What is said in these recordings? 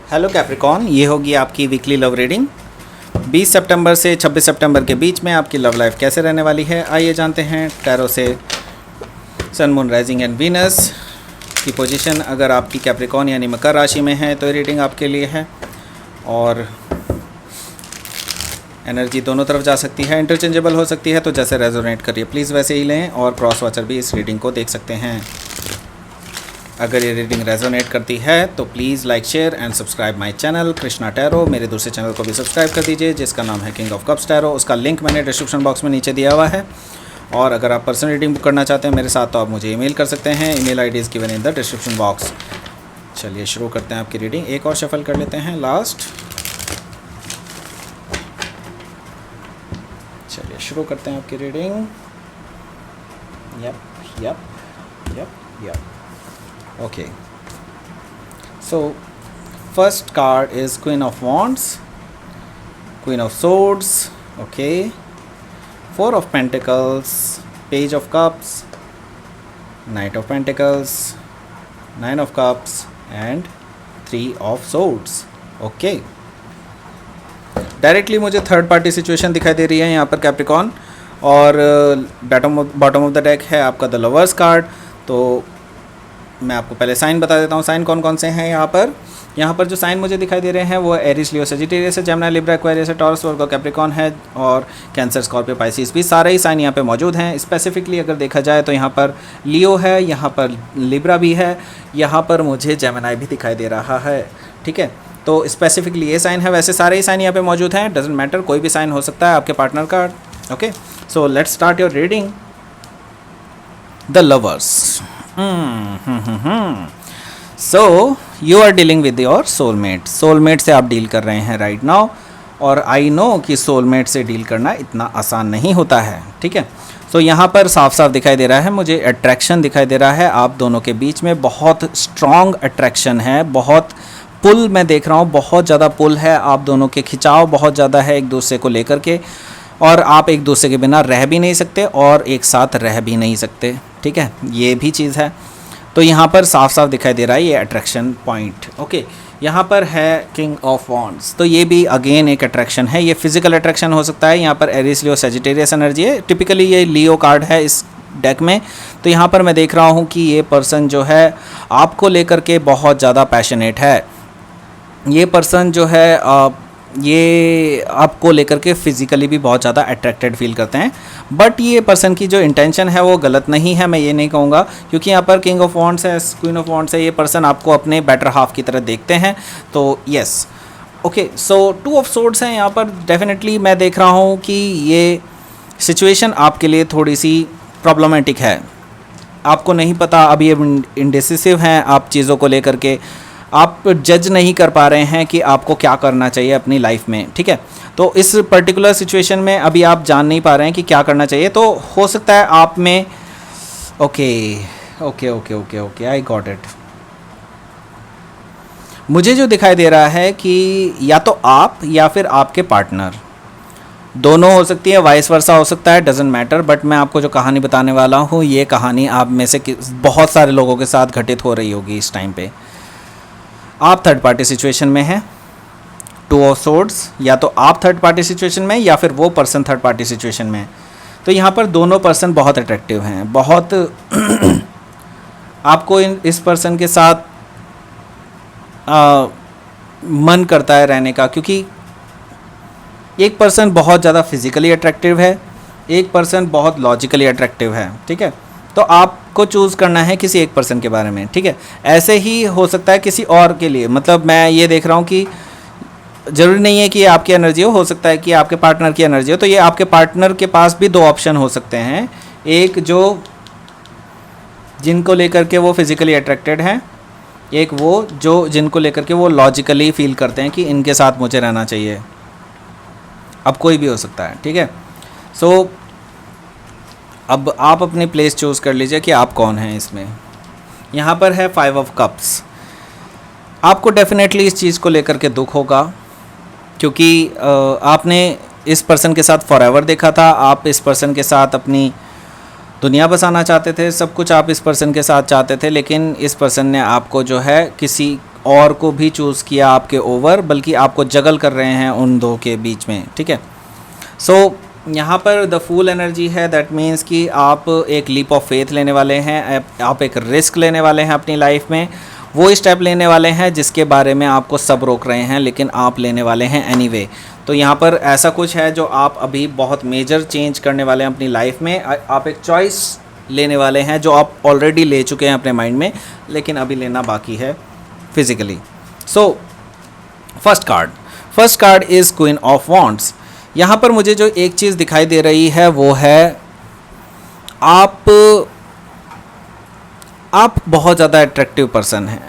Hello Capricorn, ये होगी आपकी वीकली लव रीडिंग 20 सितंबर से 26 सितंबर के बीच में आपकी लव लाइफ कैसे रहने वाली है। आइए जानते हैं टैरो से सन, मून, राइजिंग एंड वीनस की पोजीशन। अगर आपकी कैप्रिकॉन यानी मकर राशि में है तो ये रीडिंग आपके लिए है और एनर्जी दोनों तरफ जा सकती है, इंटरचेंजेबल हो सकती है, तो जैसे रेजोनेट करिए प्लीज़ वैसे ही लें। और क्रॉस वॉचर भी इस रीडिंग को देख सकते हैं। अगर ये रीडिंग रेजोनेट करती है तो please like, share and subscribe my channel Krishna tarot. मेरे दूसरे चैनल को भी सब्सक्राइब कर दीजिए जिसका नाम है किंग ऑफ कप्स टैरो। उसका लिंक मैंने डिस्क्रिप्शन बॉक्स में नीचे दिया हुआ है। और अगर आप पर्सनल रीडिंग बुक करना चाहते हैं मेरे साथ तो आप मुझे ईमेल कर सकते हैं। Email ID is given in the description box. चलिए शुरू करते हैं आपकी रीडिंग। एक और शफल कर लेते हैं लास्ट। चलिए शुरू करते हैं आपकी reading. Yup. Okay, so first card is Queen of Wands, Queen of Swords, okay, Four of Pentacles, Page of Cups, Knight of Pentacles, Nine of Cups and Three of Swords, okay। Directly मुझे third party situation दिखाई दे रही है यहाँ पर Capricorn, और bottom of the deck है आपका the lovers card. तो मैं आपको पहले साइन बता देता हूँ। साइन कौन कौन से हैं यहाँ पर जो साइन मुझे दिखाई दे रहे हैं वो एरिस, लियो, सजिटेरियस है, जेमिनी, लिब्रा, एक्वेरियस है, टॉरस, वर्गो, कैप्रिकॉन है और कैंसर, स्कॉर्पियो, पाइसिस भी सारे ही साइन यहाँ पे मौजूद हैं। स्पेसिफिकली अगर देखा जाए तो यहाँ पर लियो है, यहाँ पर लिब्रा भी है, यहाँ पर मुझे जेमिनी भी दिखाई दे रहा है, ठीक है। तो स्पेसिफिकली ये साइन है, वैसे सारे ही साइन यहाँ पे मौजूद हैं, डजेंट मैटर, कोई भी साइन हो सकता है आपके पार्टनर का, okay. So let's start your reading. The lovers. So you are dealing with your soulmate से आप डील कर रहे हैं राइट नाउ। और आई नो कि सोलमेट से डील करना इतना आसान नहीं होता है, ठीक है। सो यहाँ पर साफ साफ दिखाई दे रहा है मुझे, अट्रैक्शन दिखाई दे रहा है आप दोनों के बीच में, बहुत स्ट्रॉन्ग अट्रैक्शन है, बहुत पुल मैं देख रहा हूँ, बहुत ज़्यादा पुल है आप दोनों के, खिंचाव बहुत ज़्यादा है एक दूसरे को लेकर के, और आप एक दूसरे के बिना रह भी नहीं सकते और एक साथ रह भी नहीं सकते, ठीक है, ये भी चीज़ है। तो यहाँ पर साफ साफ दिखाई दे रहा है ये अट्रैक्शन पॉइंट, ओके। यहाँ पर है किंग ऑफ वॉन्ड्स, तो ये भी अगेन एक अट्रैक्शन है, ये फिजिकल अट्रैक्शन हो सकता है। यहाँ पर एरिस, लियो, सजिटेरियस एनर्जी है, टिपिकली ये लियो कार्ड है इस डेक में। तो यहाँ पर मैं देख रहा हूँ कि ये पर्सन जो है आपको लेकर के बहुत ज़्यादा पैशनेट है। ये पर्सन जो है ये आपको लेकर के फिज़िकली भी बहुत ज़्यादा अट्रैक्टेड फील करते हैं, बट ये पर्सन की जो इंटेंशन है वो गलत नहीं है, मैं ये नहीं कहूँगा, क्योंकि यहाँ पर किंग ऑफ वॉन्ड्स है, क्वीन ऑफ वॉन्ड्स है, ये पर्सन आपको अपने बेटर हाफ की तरह देखते हैं। तो yes, okay. So two of swords हैं यहाँ पर, डेफिनेटली मैं देख रहा हूँ कि ये सिचुएशन आपके लिए थोड़ी सी प्रॉब्लमेटिक है। आपको नहीं पता, अब ये इंडिसिसिव हैं आप चीज़ों को लेकर के, आप जज नहीं कर पा रहे हैं कि आपको क्या करना चाहिए अपनी लाइफ में, ठीक है। तो इस पर्टिकुलर सिचुएशन में अभी आप जान नहीं पा रहे हैं कि क्या करना चाहिए। तो हो सकता है आप में ओके, आई गॉट इट। मुझे जो दिखाई दे रहा है कि या तो आप या फिर आपके पार्टनर, दोनों हो सकती है, वाइस वर्सा हो सकता है, डजेंट मैटर। बट मैं आपको जो कहानी बताने वाला हूँ ये कहानी आप में से बहुत सारे लोगों के साथ घटित हो रही होगी इस टाइम पे। आप थर्ड पार्टी सिचुएशन में हैं, टू ऑफ सोर्ड्स, या तो आप थर्ड पार्टी सिचुएशन में या फिर वो पर्सन थर्ड पार्टी सिचुएशन में। तो यहाँ पर दोनों पर्सन बहुत अट्रैक्टिव हैं, बहुत आपको इस पर्सन के साथ मन करता है रहने का, क्योंकि एक पर्सन बहुत ज़्यादा फिजिकली अट्रैक्टिव है, एक पर्सन बहुत लॉजिकली अट्रैक्टिव है, ठीक है। तो आपको चूज़ करना है किसी एक पर्सन के बारे में, ठीक है। ऐसे ही हो सकता है किसी और के लिए, मतलब मैं ये देख रहा हूँ कि ज़रूरी नहीं है कि आपकी एनर्जी हो सकता है कि आपके पार्टनर की एनर्जी हो। तो ये आपके पार्टनर के पास भी दो ऑप्शन हो सकते हैं, एक जो जिनको लेकर के वो फिज़िकली अट्रैक्टेड हैं, एक वो जो जिनको लेकर के वो लॉजिकली फील करते हैं कि इनके साथ मुझे रहना चाहिए। अब कोई भी हो सकता है, ठीक है। सो अब आप अपनी प्लेस चूज़ कर लीजिए कि आप कौन हैं इसमें। यहाँ पर है 5 ऑफ कप्स। आपको डेफिनेटली इस चीज़ को लेकर के दुख होगा, क्योंकि आपने इस पर्सन के साथ फॉरएवर देखा था, आप इस पर्सन के साथ अपनी दुनिया बसाना चाहते थे, सब कुछ आप इस पर्सन के साथ चाहते थे, लेकिन इस पर्सन ने आपको जो है किसी और को भी चूज़ किया आपके ओवर, बल्कि आपको जगल कर रहे हैं उन दो के बीच में, ठीक है। सो यहाँ पर द फूल एनर्जी है, दैट मीन्स कि आप एक लीप ऑफ फेथ लेने वाले हैं, आप एक रिस्क लेने वाले हैं अपनी लाइफ में, वो स्टेप लेने वाले हैं जिसके बारे में आपको सब रोक रहे हैं, लेकिन आप लेने वाले हैं एनीवे। तो यहाँ पर ऐसा कुछ है जो आप अभी बहुत मेजर चेंज करने वाले हैं अपनी लाइफ में। आप एक चॉइस लेने वाले हैं जो आप ऑलरेडी ले चुके हैं अपने माइंड में, लेकिन अभी लेना बाकी है physically. So first card is queen of wands. यहाँ पर मुझे जो एक चीज़ दिखाई दे रही है वो है आप बहुत ज़्यादा अट्रैक्टिव पर्सन हैं,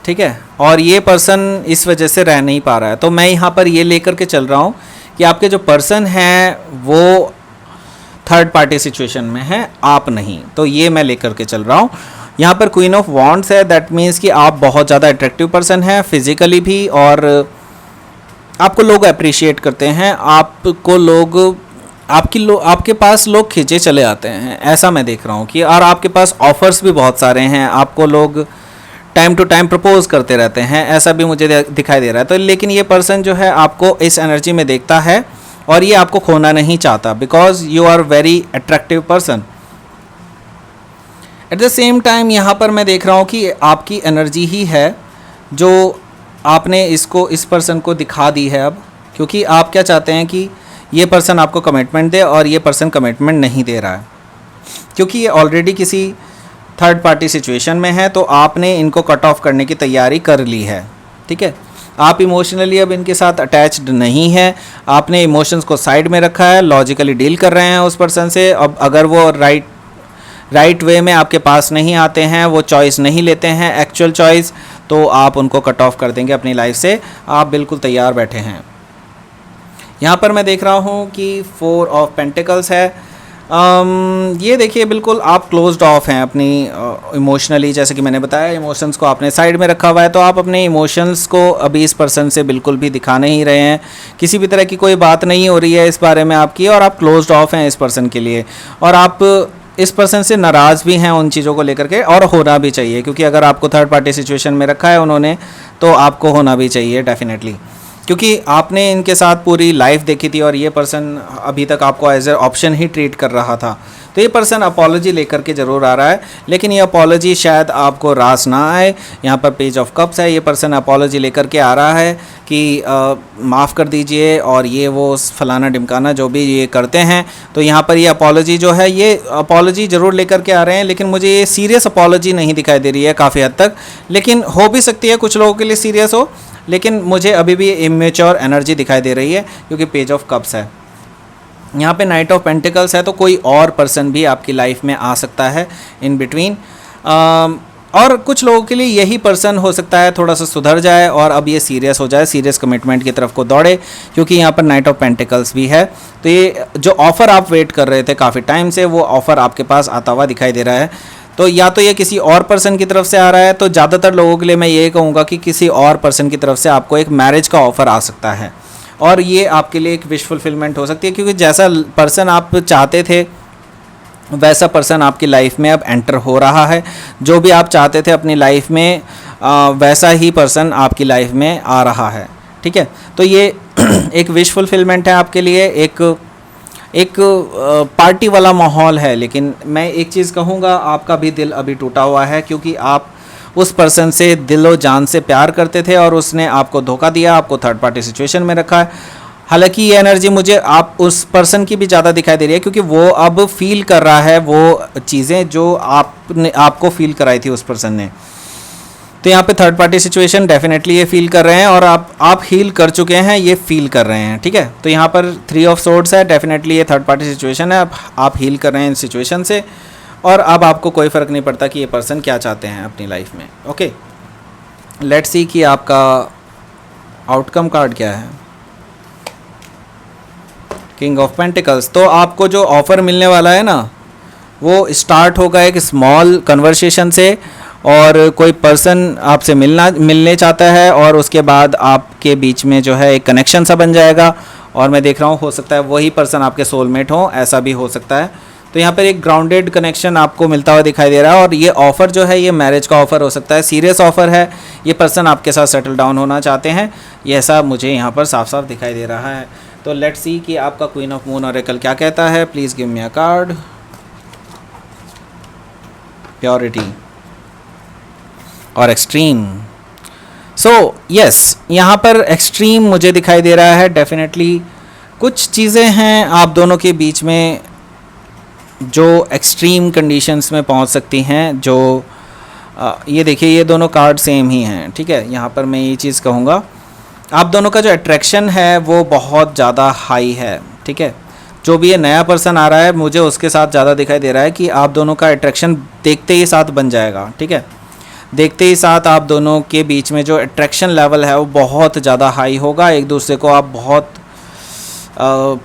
ठीक है, और ये पर्सन इस वजह से रह नहीं पा रहा है। तो मैं यहाँ पर ये लेकर के चल रहा हूँ कि आपके जो पर्सन हैं वो थर्ड पार्टी सिचुएशन में है, आप नहीं। तो ये मैं लेकर के चल रहा हूँ। यहाँ पर क्वीन ऑफ वॉन्ड्स है, दैट मीन्स कि आप बहुत ज़्यादा अट्रैक्टिव पर्सन हैं फिजिकली भी, और आपको लोग अप्रिशिएट करते हैं, आपको लोग आपके पास लोग खींचे चले आते हैं, ऐसा मैं देख रहा हूँ कि, और आपके पास ऑफर्स भी बहुत सारे हैं, आपको लोग टाइम टू टाइम प्रपोज करते रहते हैं, ऐसा भी मुझे दिखाई दे रहा है। तो लेकिन ये पर्सन जो है आपको इस एनर्जी में देखता है और ये आपको खोना नहीं चाहता, because you are very attractive person. At the same time यहाँ पर मैं देख रहा हूँ कि आपकी एनर्जी ही है जो आपने इस पर्सन को दिखा दी है अब, क्योंकि आप क्या चाहते हैं कि ये पर्सन आपको कमिटमेंट दे, और ये पर्सन कमिटमेंट नहीं दे रहा है क्योंकि ये ऑलरेडी किसी थर्ड पार्टी सिचुएशन में है। तो आपने इनको कट ऑफ करने की तैयारी कर ली है, ठीक है। आप इमोशनली अब इनके साथ अटैच्ड नहीं है, आपने इमोशंस को साइड में रखा है, लॉजिकली डील कर रहे हैं उस पर्सन से। अब अगर वो राइट वे में आपके पास नहीं आते हैं, वो चॉइस नहीं लेते हैं एक्चुअल चॉइस, तो आप उनको कट ऑफ कर देंगे अपनी लाइफ से। आप बिल्कुल तैयार बैठे हैं। यहाँ पर मैं देख रहा हूँ कि 4 ऑफ पेंटिकल्स है। ये देखिए बिल्कुल आप क्लोज्ड ऑफ हैं अपनी इमोशनली, जैसे कि मैंने बताया इमोशंस को आपने साइड में रखा हुआ है। तो आप अपने इमोशंस को अभी इस पर्सन से बिल्कुल भी दिखा नहीं रहे हैं, किसी भी तरह की कोई बात नहीं हो रही है इस बारे में आपकी, और आप क्लोज्ड ऑफ हैं इस पर्सन के लिए, और आप इस पर्सन से नाराज़ भी हैं उन चीज़ों को लेकर के, और होना भी चाहिए, क्योंकि अगर आपको थर्ड पार्टी सिचुएशन में रखा है उन्होंने, तो आपको होना भी चाहिए डेफिनेटली, क्योंकि आपने इनके साथ पूरी लाइफ देखी थी और ये पर्सन अभी तक आपको एज ए ऑप्शन ही ट्रीट कर रहा था। तो ये पर्सन अपॉलॉजी लेकर के ज़रूर आ रहा है, लेकिन ये अपॉलॉजी शायद आपको रास ना आए। यहाँ पर पेज ऑफ कप्स है, ये पर्सन अपॉलॉजी लेकर के आ रहा है कि माफ़ कर दीजिए, और ये वो फलाना ढिमकाना जो भी ये करते हैं। तो यहाँ पर ये अपॉलॉजी जो है, ये अपॉलॉजी ज़रूर लेकर के आ रहे हैं, लेकिन मुझे ये सीरियस अपॉलॉजी नहीं दिखाई दे रही है काफ़ी हद तक, लेकिन हो भी सकती है कुछ लोगों के लिए सीरियस हो, लेकिन मुझे अभी भी इमेच्योर एनर्जी दिखाई दे रही है, क्योंकि पेज ऑफ कप्स है। यहाँ पे नाइट ऑफ पेंटिकल्स है, तो कोई और पर्सन भी आपकी लाइफ में आ सकता है इन बिटवीन, और कुछ लोगों के लिए यही पर्सन हो सकता है थोड़ा सा सुधर जाए और अब ये सीरियस हो जाए, सीरियस कमिटमेंट की तरफ को दौड़े, क्योंकि यहाँ पर नाइट ऑफ पेंटिकल्स भी है। तो ये जो ऑफ़र आप वेट कर रहे थे काफ़ी टाइम से, वो ऑफ़र आपके पास आता हुआ दिखाई दे रहा है। तो या तो ये किसी और पर्सन की तरफ से आ रहा है, तो ज़्यादातर लोगों के लिए मैं ये कहूँगा कि किसी और पर्सन की तरफ से आपको एक मैरिज का ऑफ़र आ सकता है, और ये आपके लिए एक विश फुलफिलमेंट हो सकती है, क्योंकि जैसा पर्सन आप चाहते थे वैसा पर्सन आपकी लाइफ में अब एंटर हो रहा है। जो भी आप चाहते थे अपनी लाइफ में वैसा ही पर्सन आपकी लाइफ में आ रहा है, ठीक है। तो ये एक विश फुलफिलमेंट है आपके लिए, एक पार्टी वाला माहौल है। लेकिन मैं एक चीज़ कहूँगा, आपका भी दिल अभी टूटा हुआ है, क्योंकि आप उस पर्सन से दिलो जान से प्यार करते थे और उसने आपको धोखा दिया, आपको थर्ड पार्टी सिचुएशन में रखा है। हालांकि ये एनर्जी मुझे आप उस पर्सन की भी ज़्यादा दिखाई दे रही है, क्योंकि वो अब फील कर रहा है वो चीज़ें जो आपको फील कराई थी उस पर्सन ने। तो यहाँ पे थर्ड पार्टी सिचुएशन डेफिनेटली ये फील कर रहे हैं, और आप हील कर चुके हैं, ये फील कर रहे हैं, ठीक है। तो यहाँ पर 3 ऑफ सोर्ड्स है, डेफिनेटली ये थर्ड पार्टी सिचुएशन है, आप हील कर रहे हैं इन सिचुएशन से, और अब आपको कोई फ़र्क नहीं पड़ता कि ये पर्सन क्या चाहते हैं अपनी लाइफ में। ओके, लेट्स सी कि आपका आउटकम कार्ड क्या है। King of pentacles. तो आपको जो ऑफ़र मिलने वाला है ना, वो स्टार्ट होगा एक स्मॉल कन्वर्सेशन से, और कोई पर्सन आपसे मिलने चाहता है, और उसके बाद आपके बीच में जो है एक कनेक्शन सा बन जाएगा, और मैं देख रहा हूँ हो सकता है वही पर्सन आपके सोलमेट हो, ऐसा भी हो सकता है। तो यहाँ पर एक ग्राउंडेड कनेक्शन आपको मिलता हुआ दिखाई दे रहा है, और ये ऑफ़र जो है ये मैरिज का ऑफ़र हो सकता है, सीरियस ऑफ़र है, ये पर्सन आपके साथ सेटल डाउन होना चाहते हैं, ये ऐसा मुझे यहाँ पर साफ साफ दिखाई दे रहा है। तो लेट्स सी कि आपका क्वीन ऑफ मून ऑरेकल क्या कहता है। Please give me a card. Purity और एक्सट्रीम। सो यस, यहाँ पर एक्सट्रीम मुझे दिखाई दे रहा है। डेफिनेटली कुछ चीज़ें हैं आप दोनों के बीच में जो एक्सट्रीम कंडीशंस में पहुंच सकती हैं, जो ये देखिए ये दोनों कार्ड सेम ही हैं, ठीक है। यहाँ पर मैं ये चीज़ कहूँगा, आप दोनों का जो अट्रैक्शन है वो बहुत ज़्यादा हाई है, ठीक है। जो भी ये नया पर्सन आ रहा है मुझे उसके साथ ज़्यादा दिखाई दे रहा है कि आप दोनों का अट्रैक्शन देखते ही साथ बन जाएगा, ठीक है। देखते ही साथ आप दोनों के बीच में जो अट्रैक्शन लेवल है वो बहुत ज़्यादा हाई होगा, एक दूसरे को आप बहुत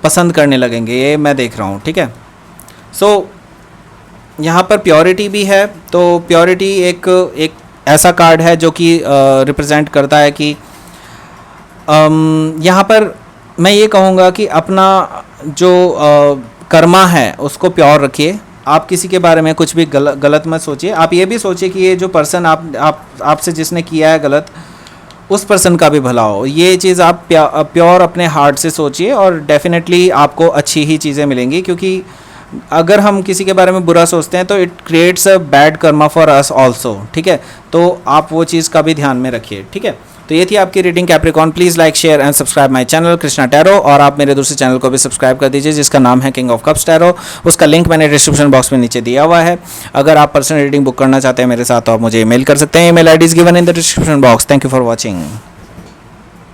पसंद करने लगेंगे, ये मैं देख रहा हूँ, ठीक है। सो यहाँ पर प्योरिटी भी है। तो प्योरिटी एक ऐसा कार्ड है जो कि रिप्रेजेंट करता है कि यहाँ पर मैं ये कहूँगा कि अपना जो कर्मा है उसको प्योर रखिए। आप किसी के बारे में कुछ भी गलत मत सोचिए। आप ये भी सोचिए कि ये जो पर्सन आपसे जिसने किया है गलत, उस पर्सन का भी भला हो। ये चीज़ आप प्योर अपने हार्ट से सोचिए और डेफिनेटली आपको अच्छी ही चीज़ें मिलेंगी, क्योंकि अगर हम किसी के बारे में बुरा सोचते हैं तो it creates a bad Karma for us also, ठीक है। तो आप वो चीज़ का भी ध्यान में रखिए, ठीक है। तो ये थी आपकी reading Capricorn. Please like share and subscribe my channel Krishna tarot, और आप मेरे दूसरे चैनल को भी सब्सक्राइब कर दीजिए जिसका नाम है किंग ऑफ कप्स टैरो। उसका लिंक मैंने डिस्क्रिप्शन बॉक्स में नीचे दिया हुआ है। अगर आप पर्सनल रीडिंग बुक करना चाहते हैं मेरे साथ तो आप मुझे ईमेल कर सकते हैं। Email ID is given in the description box. Thank you for watching.